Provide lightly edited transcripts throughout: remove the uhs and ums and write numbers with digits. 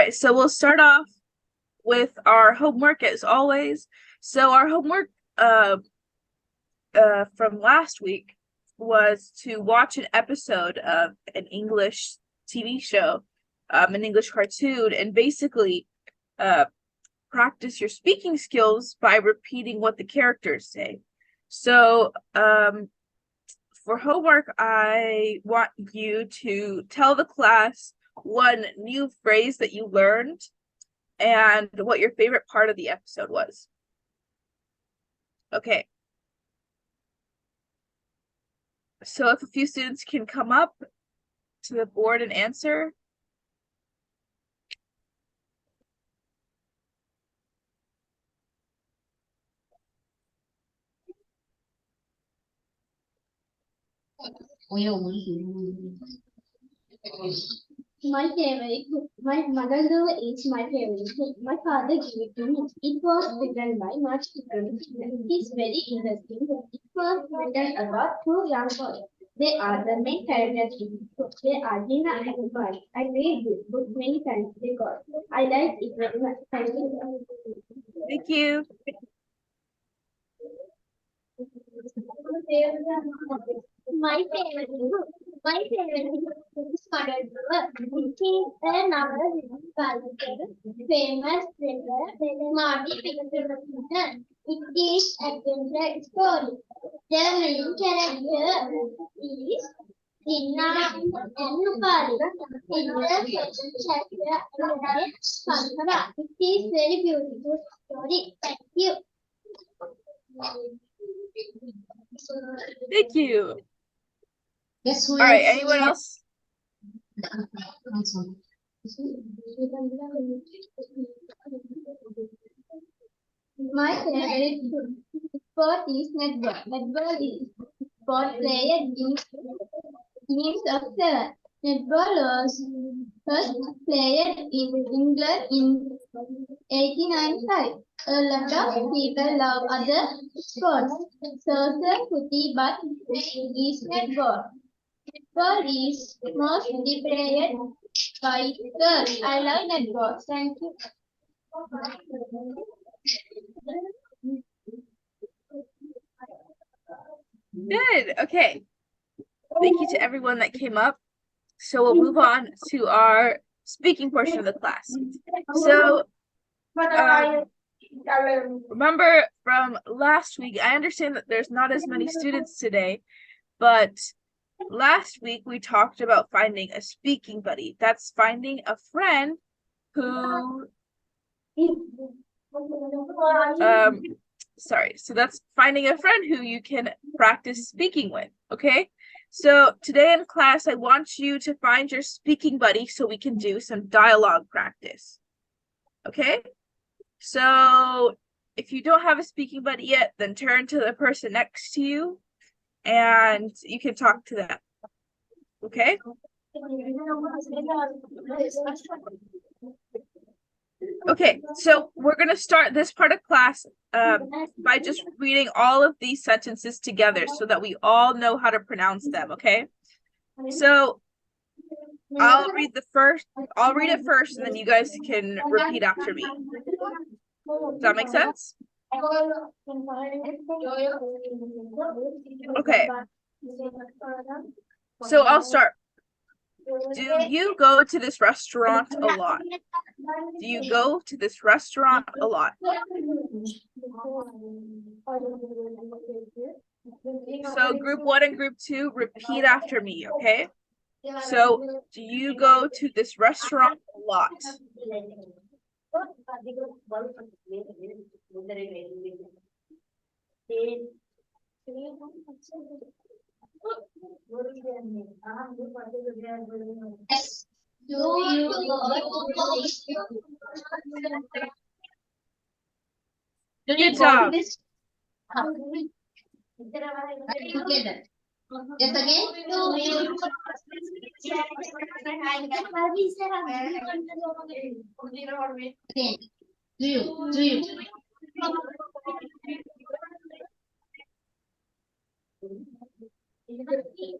right, so we'll start off with our homework as always. So our homework from last week was to watch an episode of an English TV show, an English cartoon, and basically practice your speaking skills by repeating what the characters say. So for homework, I want you to tell the class one new phrase that you learned and what your favorite part of the episode was. Okay. So if a few students can come up to the board and answer. My favorite, my mother's is my favorite. My father gave it to me. It was written by Mark Zuckerberg. It's very interesting. It was written about two young boys. They are the main characters. They are Gina and Bart. I read this book many times because I like it very much. Thank you. Thank you. My favorite book. My favorite book is Mother's Work. He is another character, famous writer, Marty Pickleton. It is adventure story. The main character is Tina and Nupali. In the second chapter, Sankara. It is very beautiful story. Thank you. Thank you. Yes, All right, anyone else? My favorite sport is netball. Netball is sport player teams of seven. Netball was first played in England in 1895. A lot of people love other sports, soccer, footy, but is netball. Netball is mostly played by girls. I love netball. Thank you. Good. Okay. Thank you to everyone that came up. So we'll move on to our speaking portion of the class. So remember from last week, I understand that there's not as many students today, but last week we talked about finding a speaking buddy. That's finding a friend who so that's finding a friend who you can practice speaking with. Okay, so today in class I want you to find your speaking buddy so we can do some dialogue practice. Okay, so if you don't have a speaking buddy yet, then turn to the person next to you and you can talk to them. Okay. Okay, so we're going to start this part of class by just reading all of these sentences together so that we all know how to pronounce them, okay? So I'll read it first, and then you guys can repeat after me. Does that make sense? Okay. So I'll start. Do you go to this restaurant a lot? Do you go to this restaurant a lot? So group 1 and group 2, repeat after me, okay? So, do you go to this restaurant a lot? Yes. Do you Good job. Together. Yes, again. Again. Do you? Do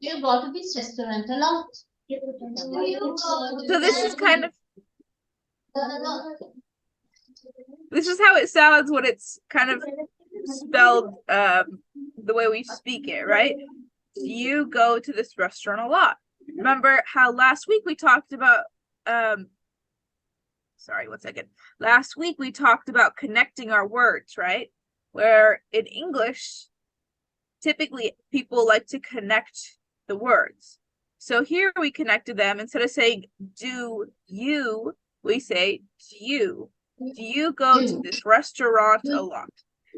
you go to this restaurant a lot? So this is kind of This is how it sounds when it's kind of spelled the way we speak it, right? You go to this restaurant a lot. Remember how last week we talked about sorry, 1 second. Last week we talked about connecting our words, right? Where in English, typically people like to connect the words. So here we connected them. Instead of saying do you, we say do you. Do you go to this restaurant a lot?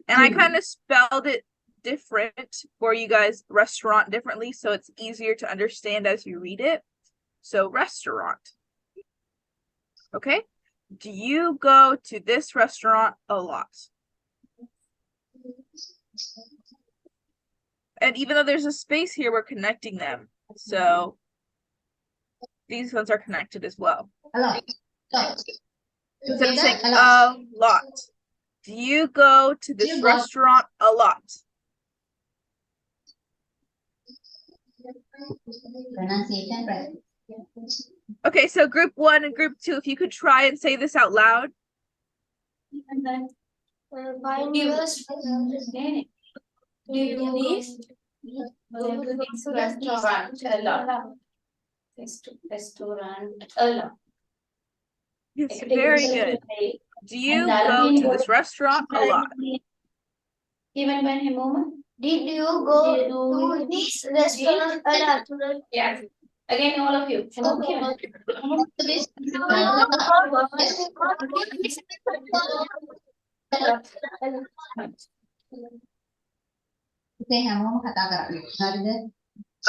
And I kind of spelled it different for you guys, restaurant differently, so it's easier to understand as you read it. So restaurant. Okay? Do you go to this restaurant a lot? And even though there's a space here, we're connecting them. So these ones are connected as well. A lot. Instead of saying a lot. Do you go to this restaurant a lot? Pronunciation right. Okay, so group 1 and group 2, if you could try and say this out loud. Yes, very good. Do you go to this restaurant a lot? Even when a moment. Did you go to this restaurant a lot? Yes. Again, all of you.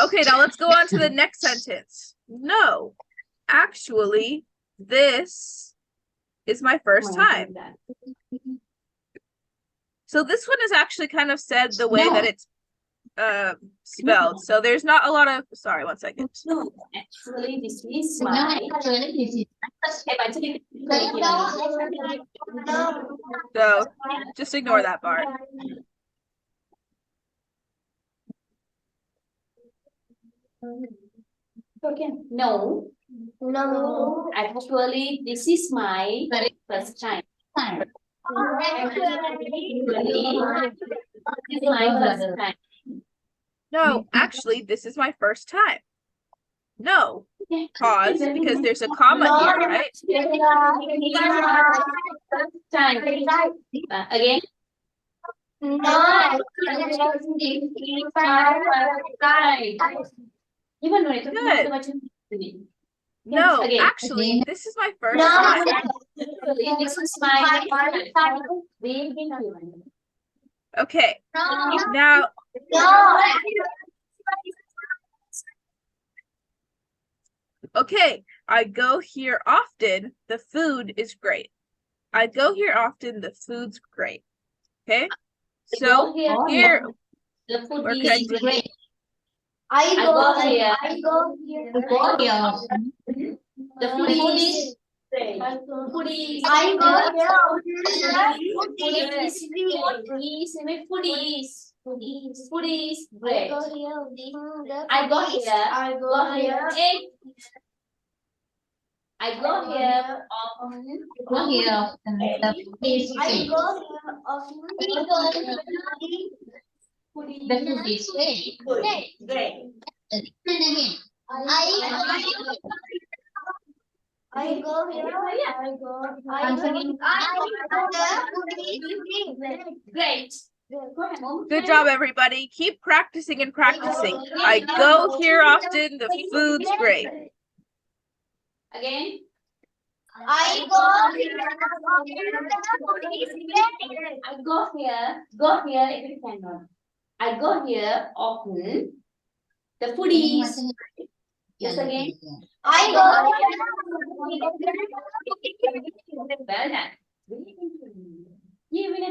Okay, now let's go on to the next sentence. No, actually, this is my first time. So this one is actually kind of said the way that it's spelled. So there's not a lot of, sorry, 1 second. No, actually, this is my. So just ignore that part. Okay. No. No. Actually, this is my first time. This is my first time. No, actually, this is my first time. No, pause, because there's a comma here, right? Time. Again. No. Even when Good. No, Again. actually, this is my first No. time. This is my first time. Okay, now, okay, I go here often, the food is great. I go here often, the food's great. Okay, so here, the food we're is connecting. great. I go here. I go here. The food is great. Food is I go here. Food is great. I go here. I go here often. I go here often. The food is great. Great. I go here. Great. Good job, everybody. Keep practicing and practicing. I go here often, the food's great. Again. I go here. Go here if you cannot. I go here often. The food is. Yes, again. I go Well done.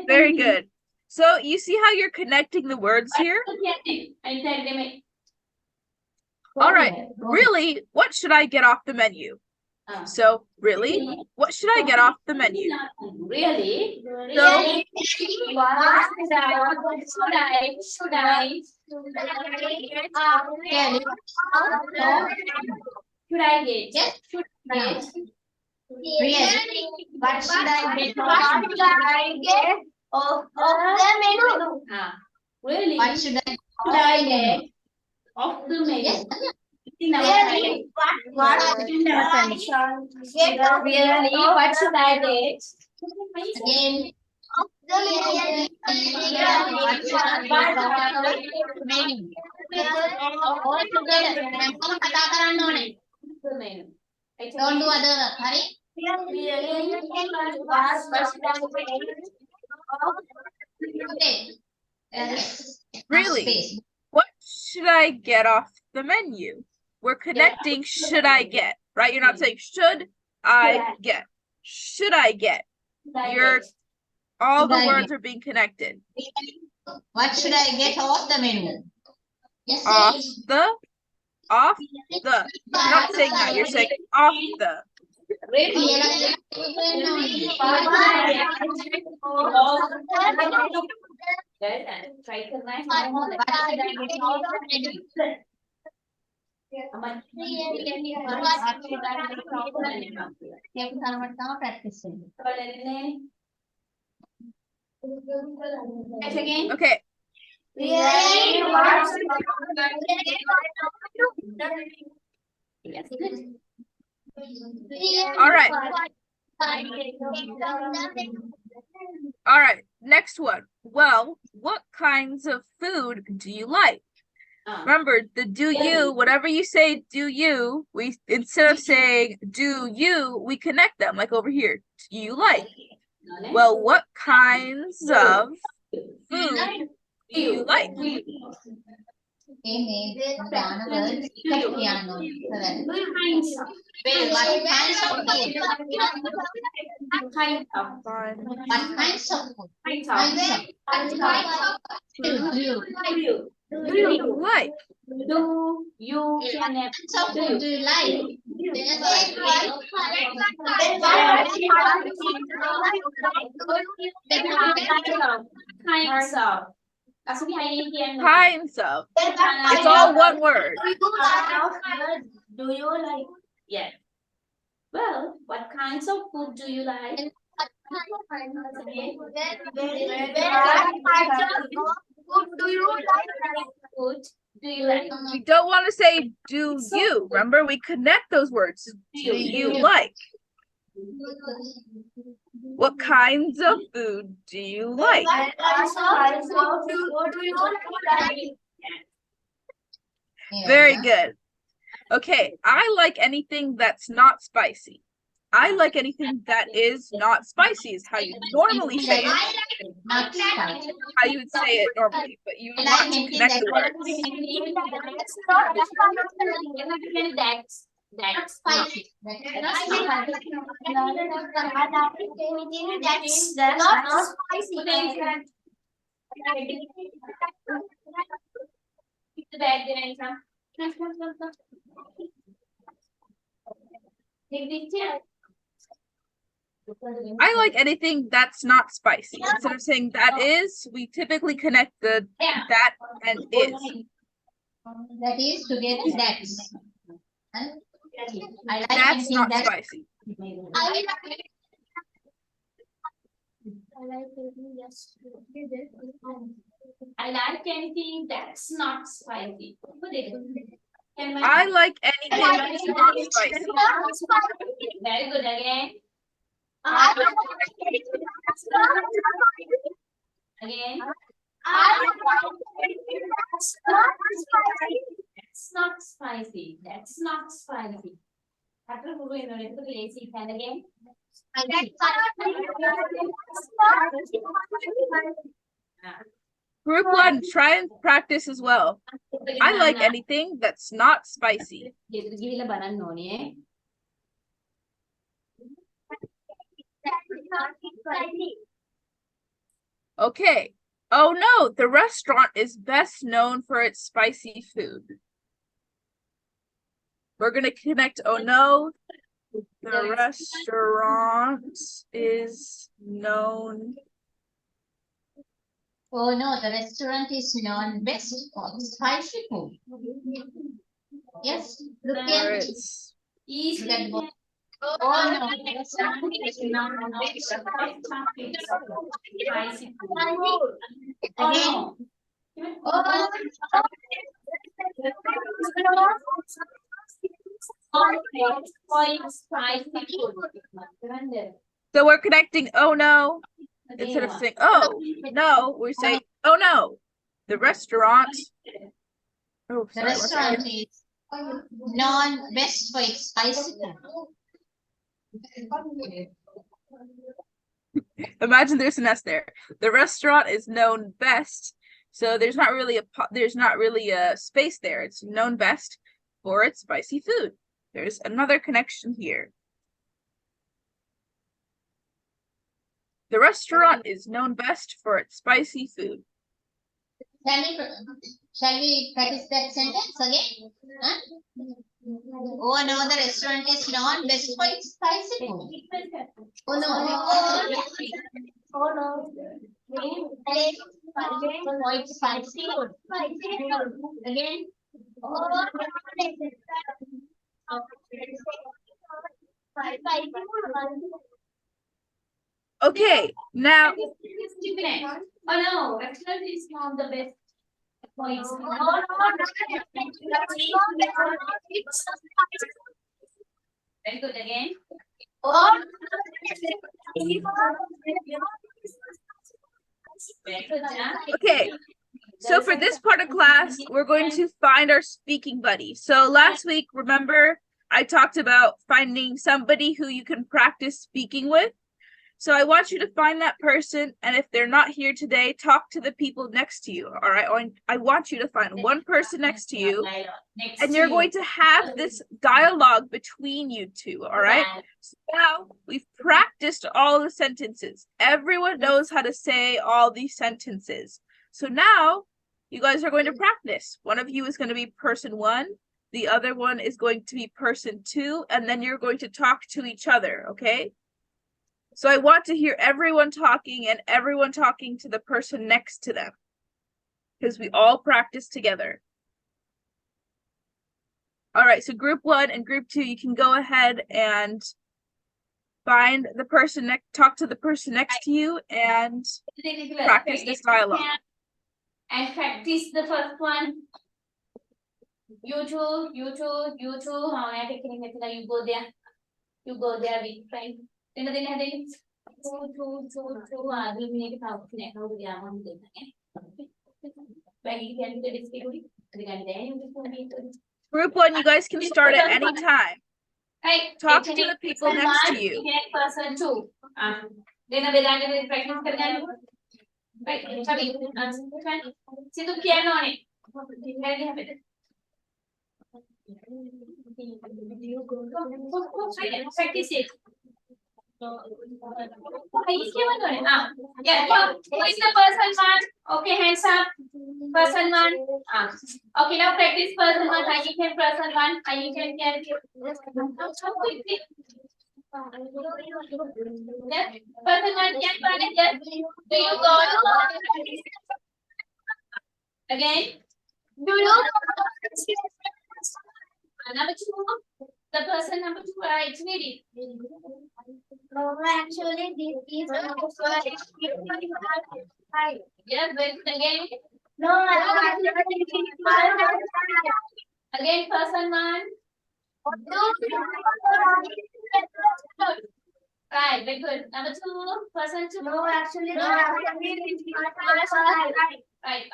Very good. So you see how you're connecting the words here? All right, really, what should I get off the menu? So, really, what should I get off the menu? Really? So, Should I get? Yes. Should I get? Really? What should I get? What should I get of the menu? Really? What should I get of the menu? Yes. In our Really? What should I get? Really? What should I get? Again. Of the menu. What should I get of the menu? All together. කතා කරන්න ඕනේ. the menu. Don't do other work. Hurry. Okay. Really? Space. What should I get off the menu? We're connecting should I get, right? You're not saying should I get. Should I get? You're all the Should I words are being connected. What should I get off the menu? Yes, Off please. the. You're not saying that, you're saying off the. Try to nice. Practice. Again. Okay. All right. All right. Next one. Well, what kinds of food do you like? Remember the do you, whatever you say, do you, we instead of saying do you, we connect them like over here. Do you like? Well, what kinds of food do you like? Do you like? Do you can Do you like? Kinds of. Kinds of. It's all one word. Do you like? Yes. Well, what kinds of food do you like? Food do you like? We don't want to say do you. Remember, we connect those words. Do you like? What kinds of food do you like? Very good. Okay, I like anything that's not spicy. I like anything that is not spicy is how you normally say it. Not spicy. How you would say it normally, but you want to connect the words. That's Spicy. That's not spicy. Keep the bag there, Come. Take this chair. I like anything that's not spicy. Instead of saying that is, we typically connect the that and is. That is to get that's. I like That's anything not that's spicy. I like anything that's not spicy. I like anything that's not spicy. Very good again. Again. That's not spicy. That's not spicy. After we know it, lazy pen again. Group 1, try and practice as well. I like anything that's not spicy. Okay. Oh no, the restaurant is best known for its spicy food. We're going to connect, oh no, the restaurant is known. Oh no, the restaurant is known best for spicy food. Yes, look For at its Easy. Oh no, restaurant is not spicy food. Oh no. So we're connecting oh no instead of saying oh no, we say oh no. The restaurant. Oh, The sorry, one second. restaurant is known best for its spicy food. Imagine there's an S there. The restaurant is known best. So there's not really a space there. It's known best for its spicy food. There's another connection here. The restaurant is known best for its spicy food. Shall we practice that sentence again? Huh? Oh no, the restaurant is known best for its spicy food. Oh no. Oh no. For its spicy food. Again. Okay, now Oh no, restaurant is not the best. Very good again. Very good, Jana. okay. So for this part of class, we're going to find our speaking buddy. So last week, remember, I talked about finding somebody who you can practice speaking with. So I want you to find that person, and if they're not here today, talk to the people next to you, all right? I want you to find one person next to you, and you're going to have this dialogue between you two, all right? So now we've practiced all the sentences. Everyone knows how to say all these sentences. So now you guys are going to practice. One of you is going to be person one, the other one is going to be person two, and then you're going to talk to each other, okay? So I want to hear everyone talking and everyone talking to the person next to them, because we all practice together. All right, so group one and group two, you can go ahead and find the person talk to the person next to you and practice this dialogue. And practice the first one. You two. You go there. You go there with friend. Group one, you guys can start at any time. Talk to the people next to you. Person two. Then practice. Piano on it. Practice it. Yeah, who is the person one? Okay, hands up. Person one. Okay, now practice person one. I can person one. I can carry. Yes, person one can manage. Yes. Do you go? Again. Do you? Number two. The person number two, right? Read it. No, actually, this is Yes, but again. no, Again, person one. Right, very good. Number two, person two. no, actually, Right.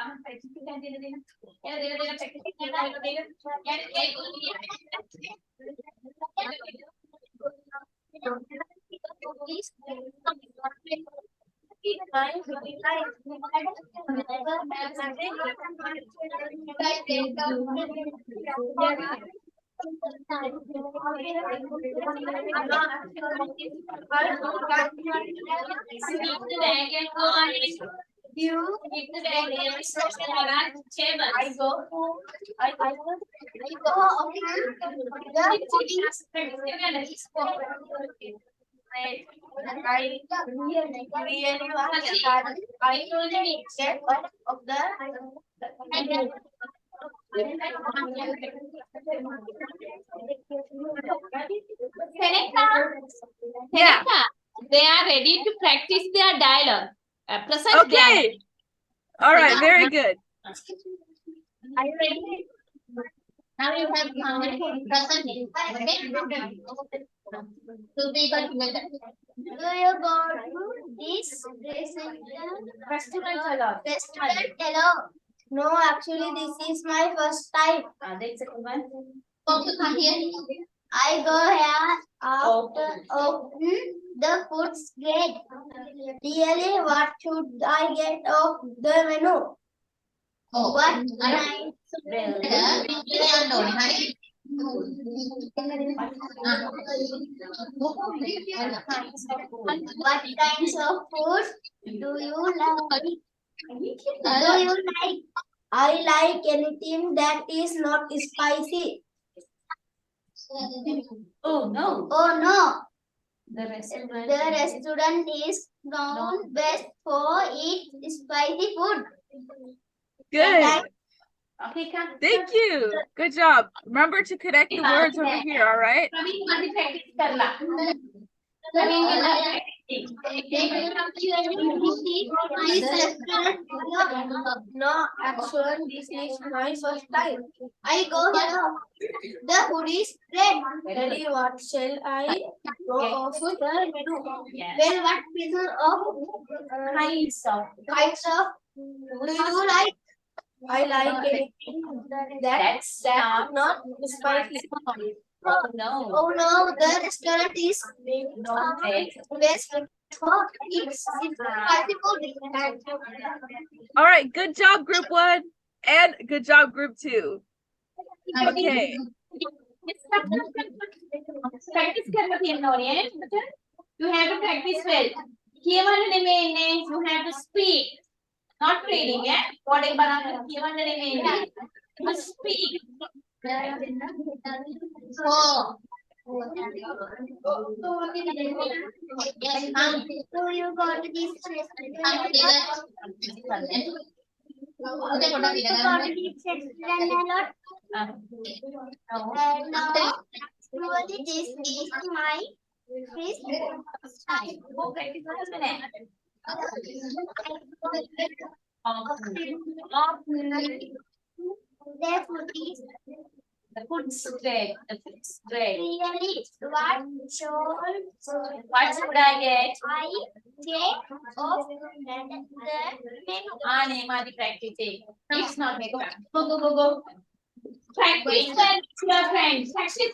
You Seneca, Yeah. Seneca, they are ready to practice their dialogue. Present their Okay. All right. Very good. Are you ready? Now you have present it. Okay? Two people together. Do you go to this Restaurant restaurant alone? No, actually, this is my first time. That's a one. Also come here. I go here after open the food's great. Really, what should I get off the menu? Oh, What I unknown, honey. What kinds of food do you like? Do you like? I like anything that is not spicy. Oh no. Oh no, The restaurant. the restaurant is known best for its spicy food. Good. Okay, come. Thank you. Good job. Remember to connect the words over here. All right. Praveen, मत practice करला. Praveen will not practice. This restaurant, no, actually, this is my first time. I go here. The food is great. Daddy, what shall I go off the menu? Yes. Well, what pieces of kinds of do you like? I like anything that's not spicy. Oh no. Oh no, the restaurant is best for its spicy food. All right. Good job, group 1. And good job, group 2. Okay. Practice करना थी हमने You have to practice well. කියවන්න නෙමෙයි you have to speak. Not reading, yeah? What एक बार කියවන්න නෙමෙයි. You must speak. Oh. Yes, so you go to this restaurant. Okay, You go to this restaurant a lot. And actually, this is my first time. वो practice करना है. The food is The food's great. The food's great. really What should I get? I get off the menu. Name the practice. It's not make go. Practice with your friends. Practice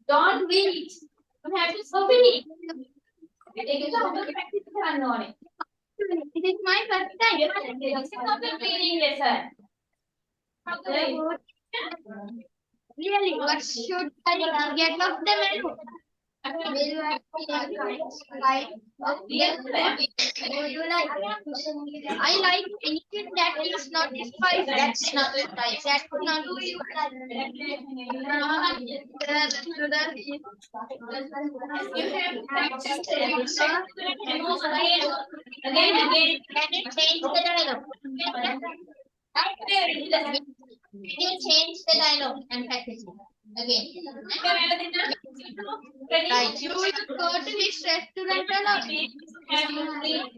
Don't read. You have to speak. Practice It is my first time. This is not a reading lesson. Really, what should I get off the menu? Will I like I like anything that is not spicy. That's not spicy. That's not do you like. You have practiced again. Can you change the dialogue? Can you change the dialogue and practice it again? Right. You will go to this restaurant alone.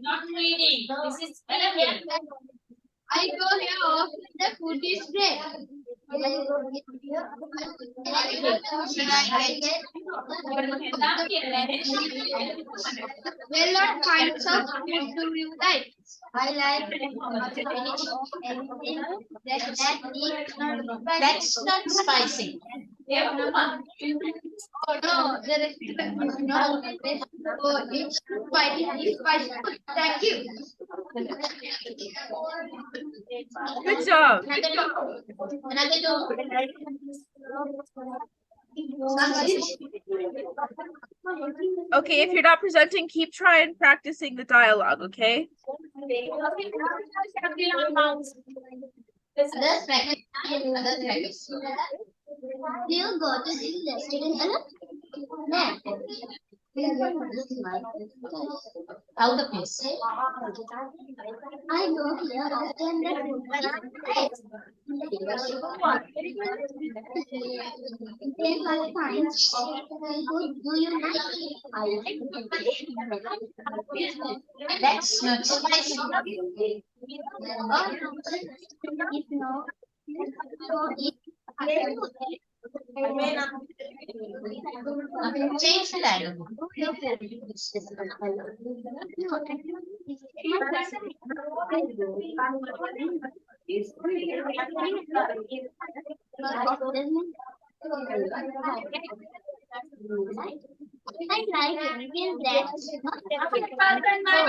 Not reading. This is speaking. I go here often. The food is great. Well, what kinds of food do you like? I like anything That's not spicy. Oh no, the restaurant is not. Oh, it's spicy. It's spicy. Thank you. Good job. Another Okay, if you're not presenting, keep trying practicing the dialogue, okay? Others practice. Others practice. Do you go to this restaurant alone? No. Out of place. I go here often that then one time good do you like it? I like That's not spicy. it no. Change the dialogue. I like anything that's not Person one,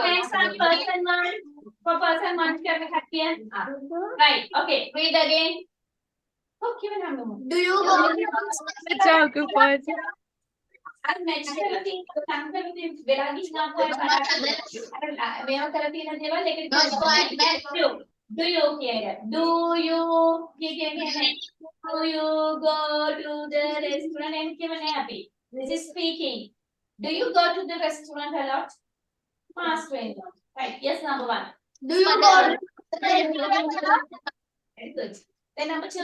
next one, person one. For person one, क्या लिखा है? Right. Okay. Read again. Oh, क्यों नाम दूँ? do you go Good job, good one. आज match करती, काम करती, बेरागी नाम को है बना, मैं करती ना देवा लेकिन No squat back. do you क्या do you क्या है? Do you go to the restaurant and क्या बने अभी? This is speaking. Do you go to the restaurant a lot? Past when? Right. Yes, number one. do you go Very good. Then number two.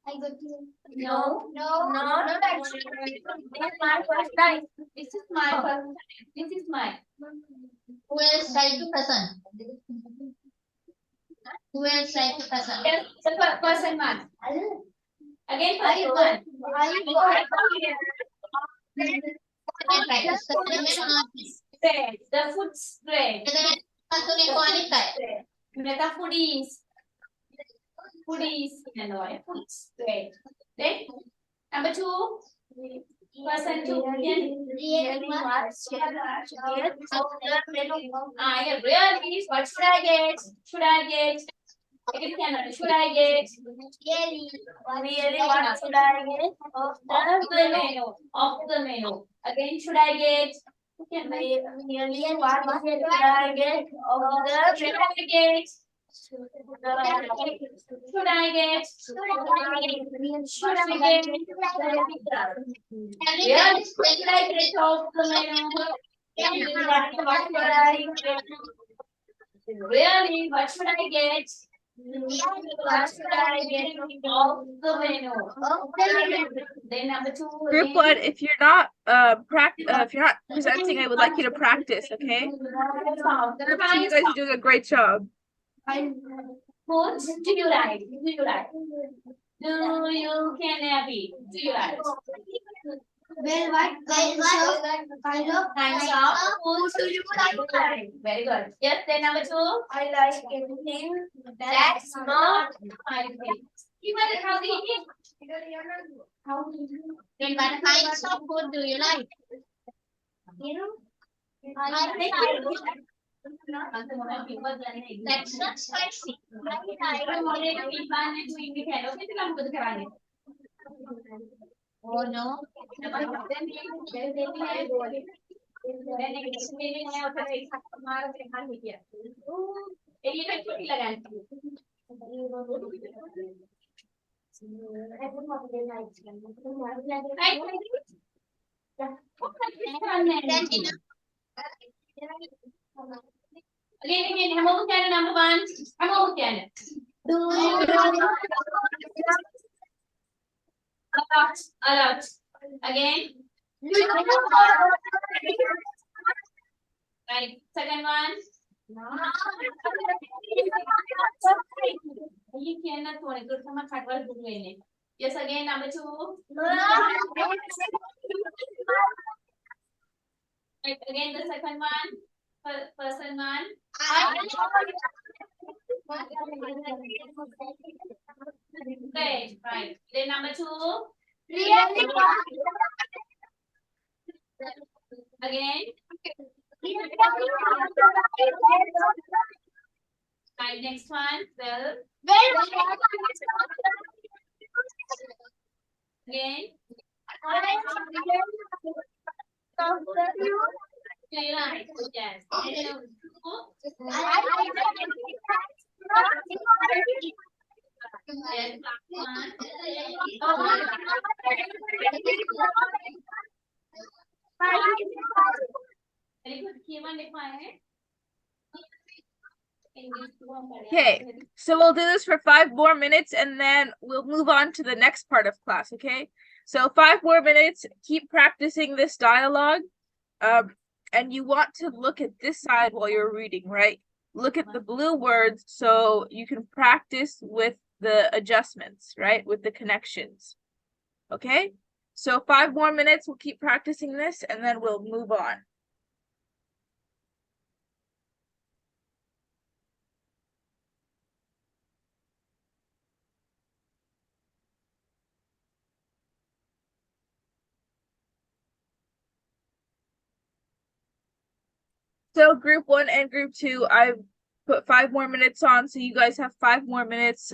I go to No. Not actually. This is my first time. This is my first time. This is my. Who else try to person? Who else try to person? Yes, the person one. Again, person one. Spread. The food spread. Meta foodies. Foodies. Food spread. Then number two. Person two. Yeah, really. What should I get? Should I get? Again, should I get? Really, what should I get? Of the menu. Of the menu. Again, should I get? Really, what should I get? Of the should I get? Should I get? Should I get? Really, what should I get of the menu? Really, what should I get? Really, what should I get? What should I get of the menu? Then number two. Group one, if you're not if you're not presenting, I would like you to practice, okay? Group two, you guys are doing a great job. What do you like? Do you like? Do you can be? Do you like? what kind of Food do you like? Very good. Yes, then number two. I like everything That's not my thing. Even how do you eat? Then what kinds of food do you like? That's not spicy. Oh no. Then Again, हम लोग क्या है number one? हम लोग क्या है? A lot. Again. Right. Second one. You cannot want to come and cut Yes, again, number two. Right, again, the second one. Person one. Great, right. Then number two. Again. Right, next one. Well. Again. Very right. Yes. Very good. K1 define. Okay, so we'll do this for 5 more minutes and then we'll move on to the next part of class, okay? So 5 more minutes, keep practicing this dialogue. And you want to look at this side while you're reading, right? Look at the blue words so you can practice with the adjustments, right? With the connections. Okay? So 5 more minutes, we'll keep practicing this and then we'll move on. So group 1 and group 2, I've put 5 more minutes on, so you guys have 5 more minutes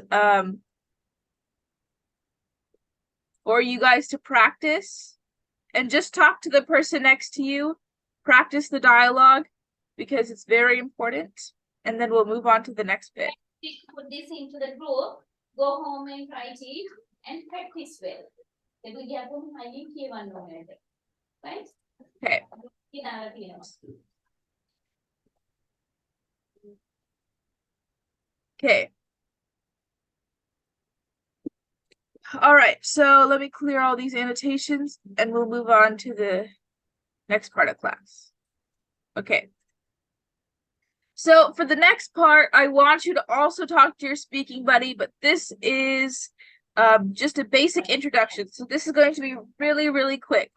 for you guys to practice and just talk to the person next to you. Practice the dialogue because it's very important, and then we'll move on to the next bit. Put this into the group, go home and write it and practice well. Then we get home finding K1 moment. Right? Okay. Okay. All right, so let me clear all these annotations and we'll move on to the next part of class. Okay. So for the next part, I want you to also talk to your speaking buddy, but this is just a basic introduction. So this is going to be really, really quick.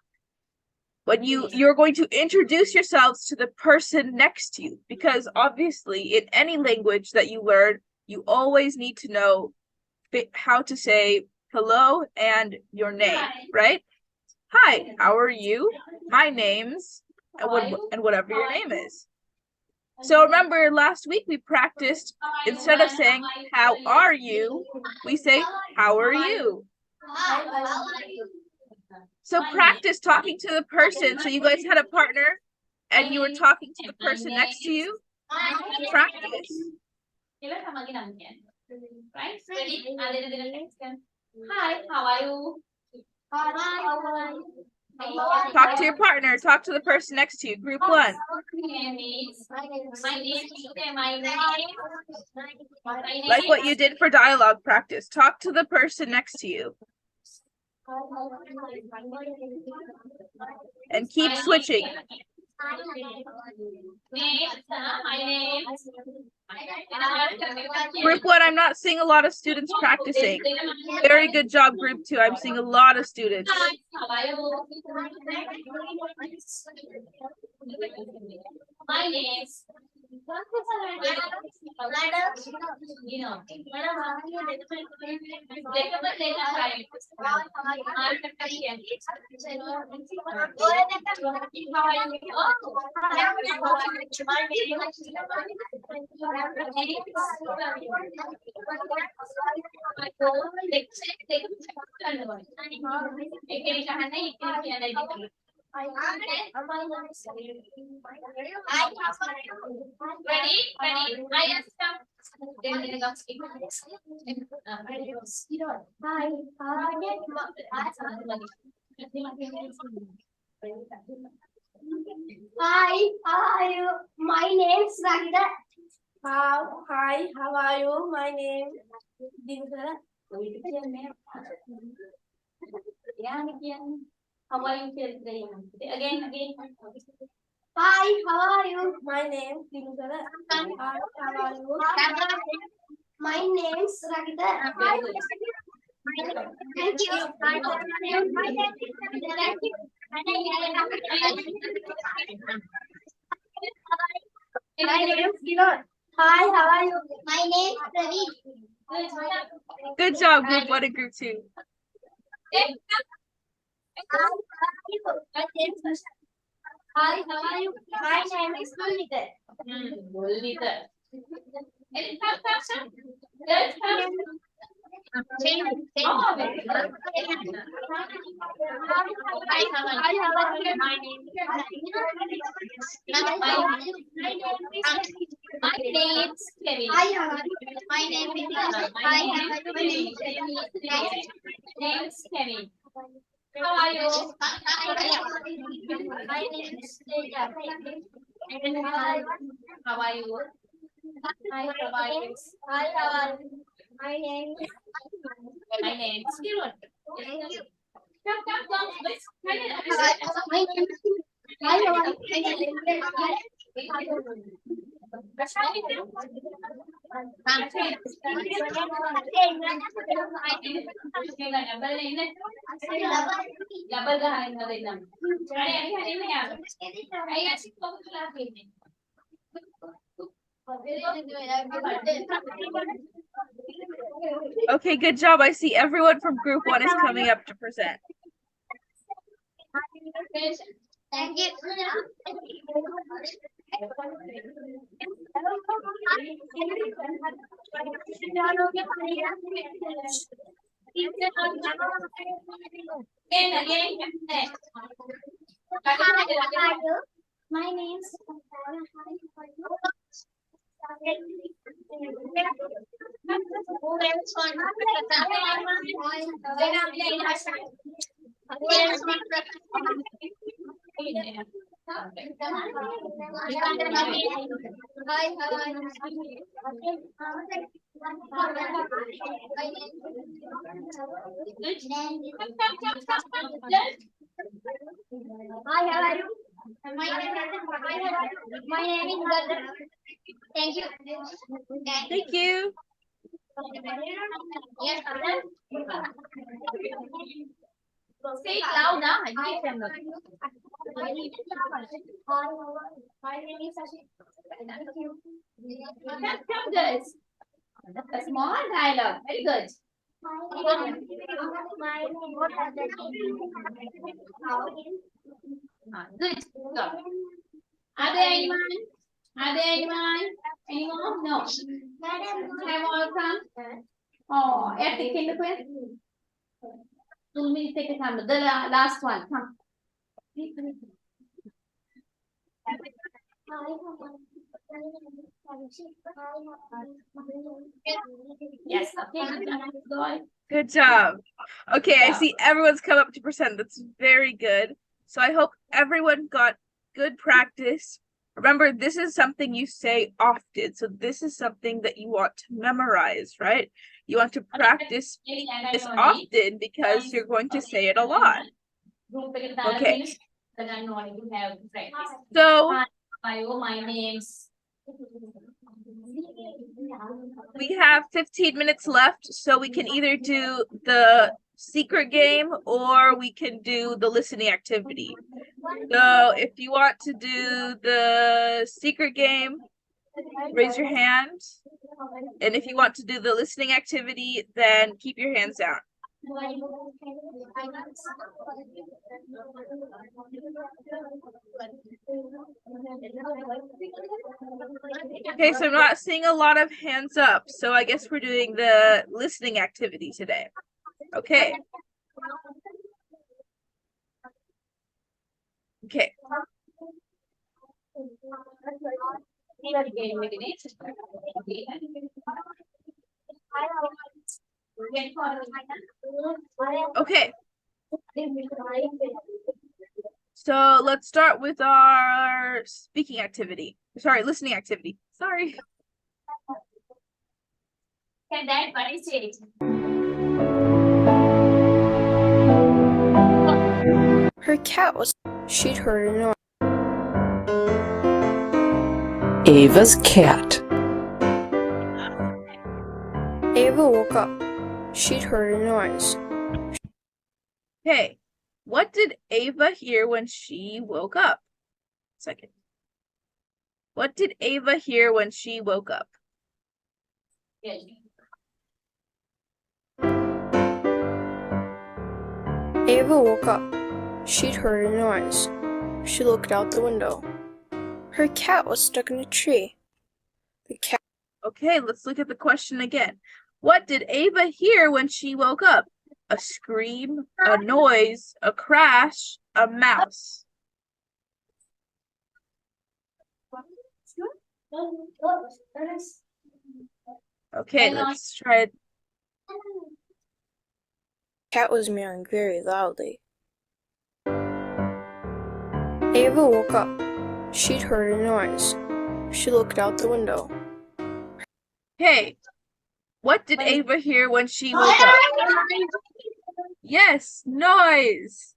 When you're going to introduce yourselves to the person next to you, because obviously in any language that you learn, you always need to know how to say hello and your name, right? Hi, how are you? My name's, and whatever your name is. So remember last week we practiced, instead of saying, how are you? We say, how are you? So practice talking to the person. So you guys had a partner and you were talking to the person next to you. Practice. Right? Ready? Hi, how are you? Talk to your partner. Talk to the person next to you. Group 1. My name. Like what you did for dialogue practice. Talk to the person next to you. And keep switching. My name. Group 1, I'm not seeing a lot of students practicing. Very good job, group 2. I'm seeing a lot of students. My name. Ready? I ask Hi, how are you? My name's Ragita. Hi, how are you? My name is Divya. How are you today? Again. Hi, how are you? My name is Divya. Hi, how are you? My name's Ragita. Thank you. My name is Vinod. Hi, how are you? My name is Pradeep. Good job, group 1 and group 2. Hi, how are you? My name is Gulnita. My name is Kevin. My name is Name is Kevin. How are you? My name is Teja. How are you? Hi, how are you? Hi, how are you? My name is. My name is Kiran. Thank you. Come. Let's My name is. Hi, how are you? Double Okay, good job. I see everyone from group 1 is coming up to present. Thank you. Again. My name is. Hi, how are you? My name is Gagan. Thank you. Thank you. Yes, Say it loud now. I can't my name is Sashi. Thank you. Come, girls. A small dialogue. Very good. Good. Go. Are there anyone? Anyone? No. Have all come? Oh, at the kindergarten. 2 minutes take a time. The last one. Come. Yes. Okay. Go. Good job. Okay, I Yeah. see everyone's come up to present. That's very good. So I hope everyone got good practice. Remember, this is something you say often. So this is something that you want to memorize, right? You want to practice this often because you're going to say it a lot. Okay. So My name's. we have 15 minutes left, so we can either do the secret game or we can do the listening activity. So if you want to do the secret game, raise your hand. And if you want to do the listening activity, then keep your hands down. Okay, so I'm not seeing a lot of hands up, so I guess we're doing the listening activity today. Okay. Okay. Okay. So let's start with our speaking activity. Sorry, listening activity. Sorry. Can that buddy say it? Her cat was. She'd heard a noise. Ava's cat. Ava woke up. She'd heard a noise. Okay. What did Ava hear when she woke up? Second. What did Ava hear when she woke up? Yes. Ava woke up. She'd heard a noise. She looked out the window. Her cat was stuck in a tree. The cat. Okay, let's look at the question again. What did Ava hear when she woke up? A scream, a noise, a crash, a mouse. Okay, let's try it. Cat was meowing very loudly. Ava woke up. She'd heard a noise. She looked out the window. Hey, what did Ava hear when she woke up? Yes, noise.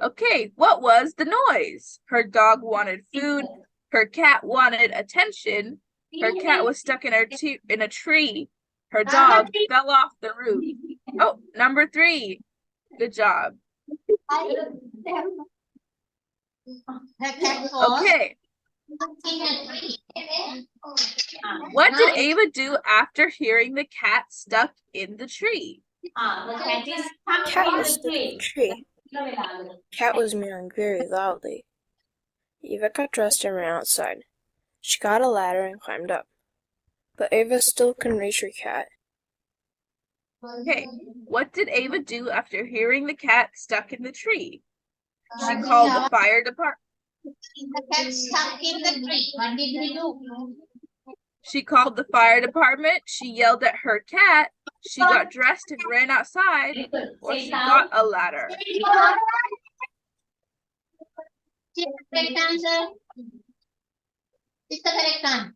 Okay, what was the noise? Her dog wanted food. Her cat wanted attention. Her cat was stuck in a tree. Her dog fell off the roof. Oh, number 3. Good job. Her cat was Okay, in a tree. what did Ava do after hearing the cat stuck in the tree? The cat is Cat stuck in was the stuck in a tree. tree. Cat was meowing very loudly. Ava got dressed and ran outside. She got a ladder and climbed up. But Ava still couldn't reach her cat. Okay, what did Ava do after hearing the cat stuck in the tree? She called the fire department. The cat stuck in the tree. What did he do? She called the fire department. She yelled at her cat. She got dressed and ran outside, or she got a ladder. Correct answer. It's the correct answer.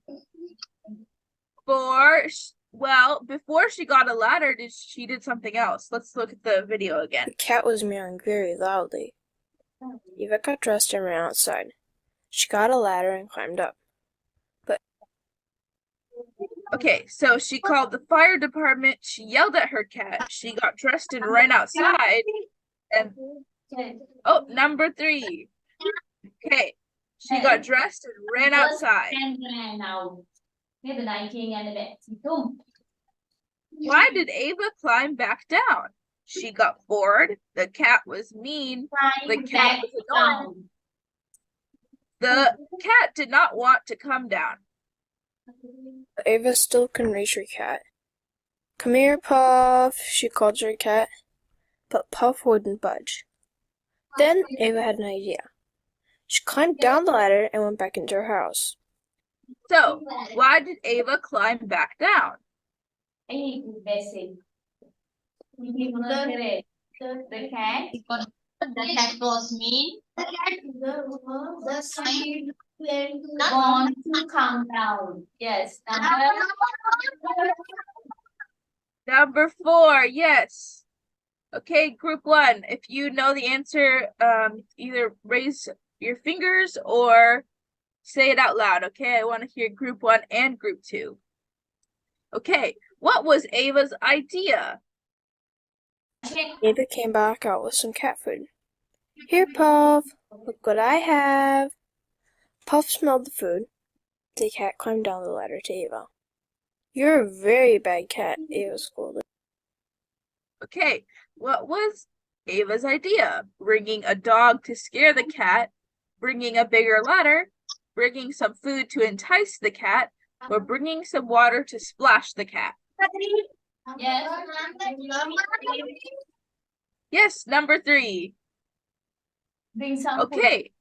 Before she got a ladder, she did something else. Let's look at the video again. The cat was meowing very loudly. Eva got dressed and ran outside. She got a ladder and climbed up. Okay, so she called the fire department. She yelled at her cat. She got dressed and ran outside. And oh, number 3. Okay, she got dressed and ran outside. And ran out. With the 19 and the bed. Why did Ava climb back down? She got bored. The cat was mean. The cat was annoying. The cat did not want to come down. But Ava still couldn't reach her cat. Come here, Puff, she called her cat. But Puff wouldn't budge. Then Ava had an idea. She climbed down the ladder and went back into her house. So, why did Ava climb back down? Basic. The cat. The cat was mean. Want to come down. Yes. Number 4, yes. Okay, group 1, if you know the answer, either raise your fingers or say it out loud, okay? I want to hear group 1 and group 2. Okay, what was Ava's idea? Ava came back out with some cat food. Here, Puff, look what I have. Puff smelled the food. The cat climbed down the ladder to Ava. You're a very bad cat, Ava scolded. Okay, what was Ava's idea? Bringing a dog to scare the cat, bringing a bigger ladder, bringing some food to entice the cat, or bringing some water to splash the cat? Yes. Yes, number 3. Bring some food. Okay.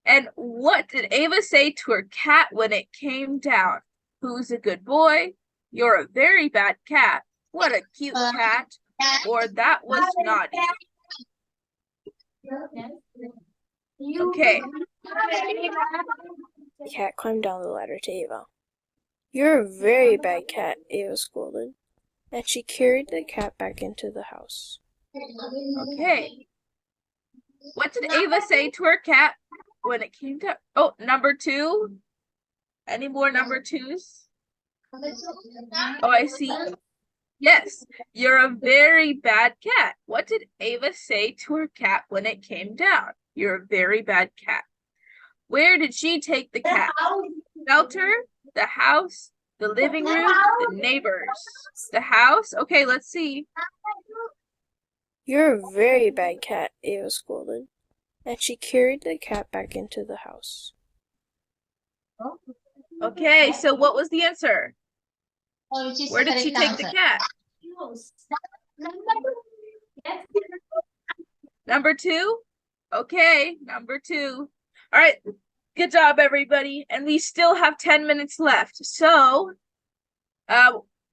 And what did Ava say to her cat when it came down? Who's a good boy? You're a very bad cat. What a cute cat. Or that was naughty. Okay. The cat climbed down the ladder to Ava. You're a very bad cat, Ava scolded. And she carried the cat back into the house. Okay. What did Ava say to her cat when it came to... Oh, number 2? Any more number 2s? Oh, I see. Yes, you're a very bad cat. What did Ava say to her cat when it came down? You're a very bad cat. Where did she take the cat? Shelter, the house, the living room, the neighbors. The house? Okay, let's see. You're a very bad cat, Ava scolded. And she carried the cat back into the house. Okay, so what was the answer? Where did she take the cat? Number 2? Okay, number 2. All right, good job, everybody. And we still have 10 minutes left. So,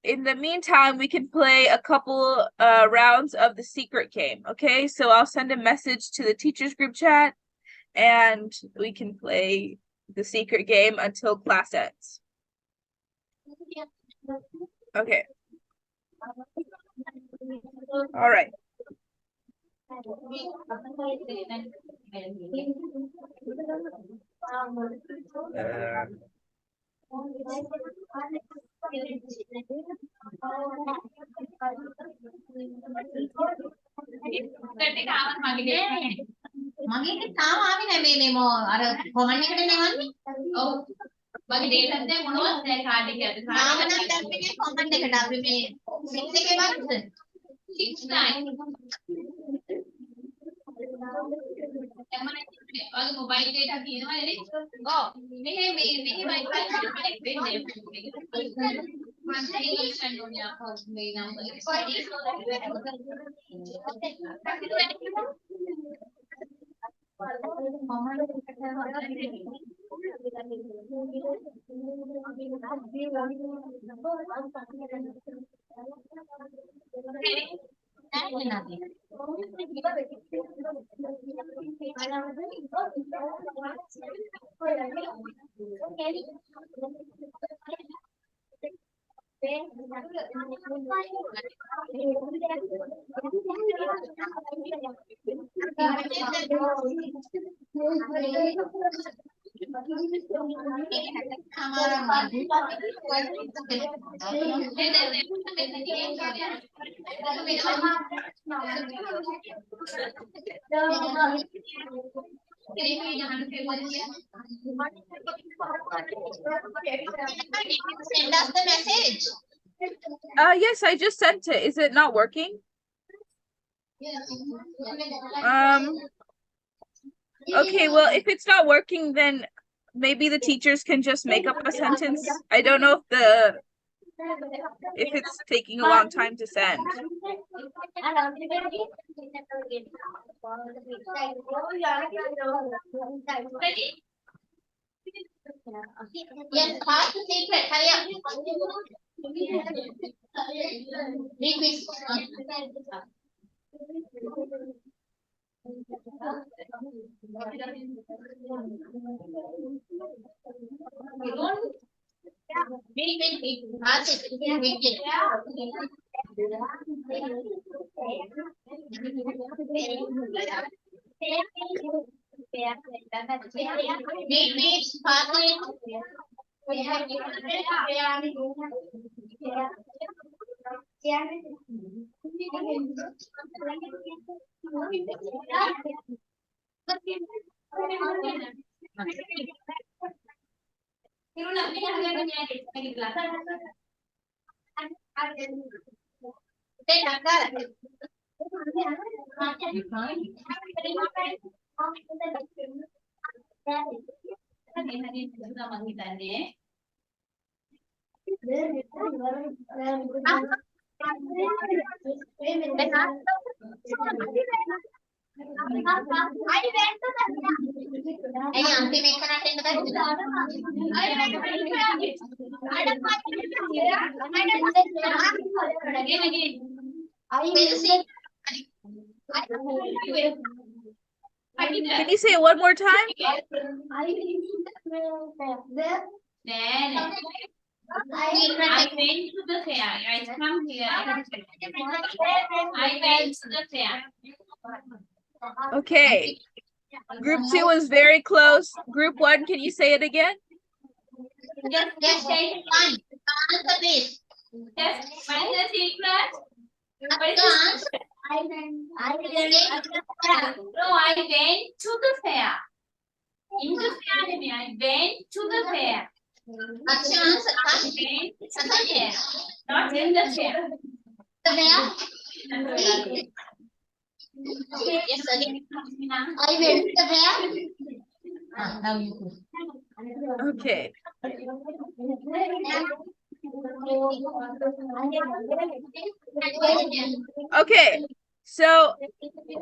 in the meantime, we can play a couple rounds of the secret game. Okay, so I'll send a message to the teachers group chat, and we can play the secret game until class ends. Okay. All right. මගේ තාම ආවේ නැහැ මේ අර common එකට නෙවන්නේ. ඔව්. මගේ data එකේ මොනවද දැන් කාඩ් එකේ අද තාම නම් දැම්පේ කොමන් එකට අපි මේ 6 එකේ වත්ද? 69. ඔයාගේ මොබයිල් data තියෙනවද නේ? ඔව්. මෙහෙ wifi connect වෙන්නේ. Configuration ඕනේ අපෝ මේ number. Send us the message. Yes, I just sent it. Is it not working? Okay, well, if it's not working, then maybe the teachers can just make up a sentence. I don't know if it's taking a long time to send. Yes, pass the secret. Hurry up. Request. Wait. Pass it. Wait, pass it. Can you say it one more time? Then I went to the fair. I come here. I went to the fair. Okay. Group 2 was very close. Group 1, can you say it again? Just say One. Answer this. just what is the secret? What is The the answer. No, I went to the fair. In the fair, I went to the fair. What's your answer? I went to the fair. Not in the fair. The where? Yes, again. I went to the where? Now you go. Okay. Okay. So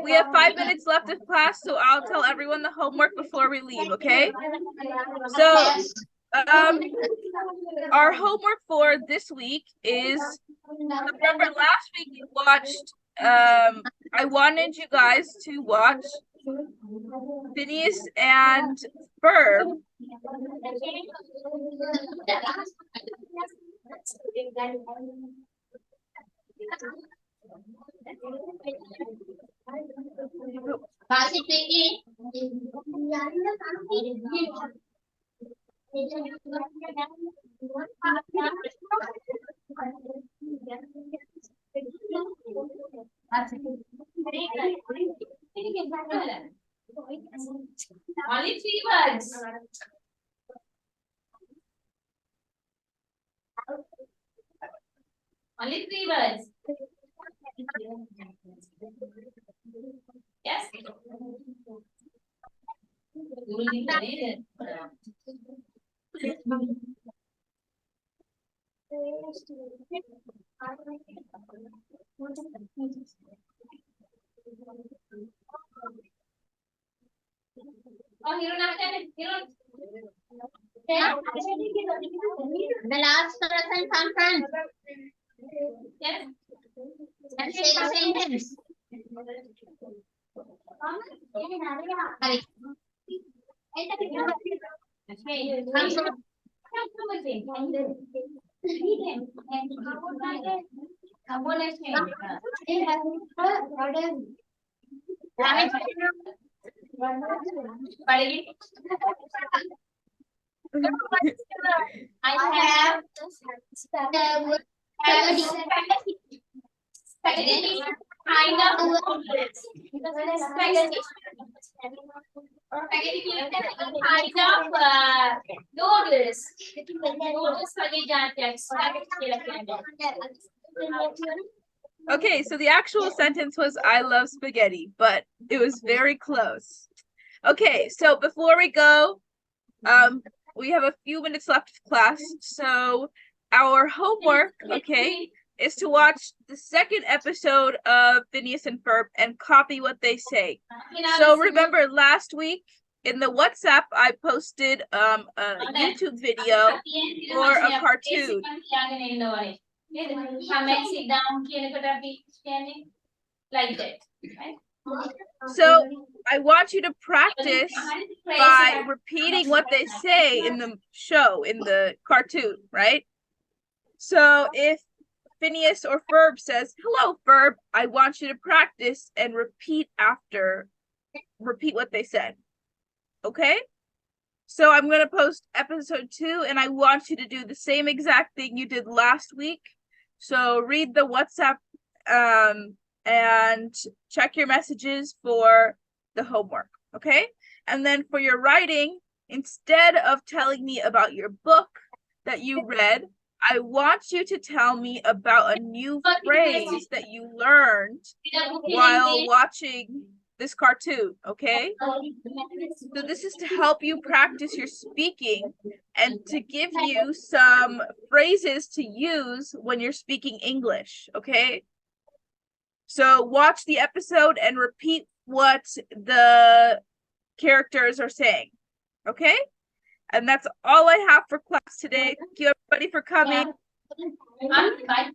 we have 5 minutes left of class, so I'll tell everyone the homework before we leave, okay? So our homework for this week is, remember last week you watched, I wanted you guys to watch Phineas and Ferb Pass it, Vicky. Only 3 words. Only 3 words. Yes. You will be very Oh, Hirun, Hirun. The last person come front Yes. and say the sentence. Hurry. Okay. Come front. I have Spaghetti. spaghetti kind of noodles. Spaghetti. Spaghetti kind of noodles. Noodles spaghetti जानते हैं. Spaghetti Okay, so the actual sentence was I love spaghetti, but it was very close. Okay, so before we go, we have a few minutes left of class. So our homework, okay, is to watch the second episode of Phineas and Ferb and copy what they say. So remember last week in the WhatsApp, I posted a YouTube video for a cartoon. Sit down, standing like that. Right? So I want you to practice by repeating what they say in the show, in the cartoon, right? So if Phineas or Ferb says, "Hello, Ferb," I want you to practice and repeat what they said. Okay? So I'm going to post episode 2 and I want you to do the same exact thing you did last week. So read the WhatsApp and check your messages for the homework, okay? And then for your writing, instead of telling me about your book that you read, I want you to tell me about a new phrase that you learned while watching this cartoon, okay? So this is to help you practice your speaking and to give you some phrases to use when you're speaking English, okay? So watch the episode and repeat what the characters are saying, okay? And that's all I have for class today. Thank you everybody for coming. Bye.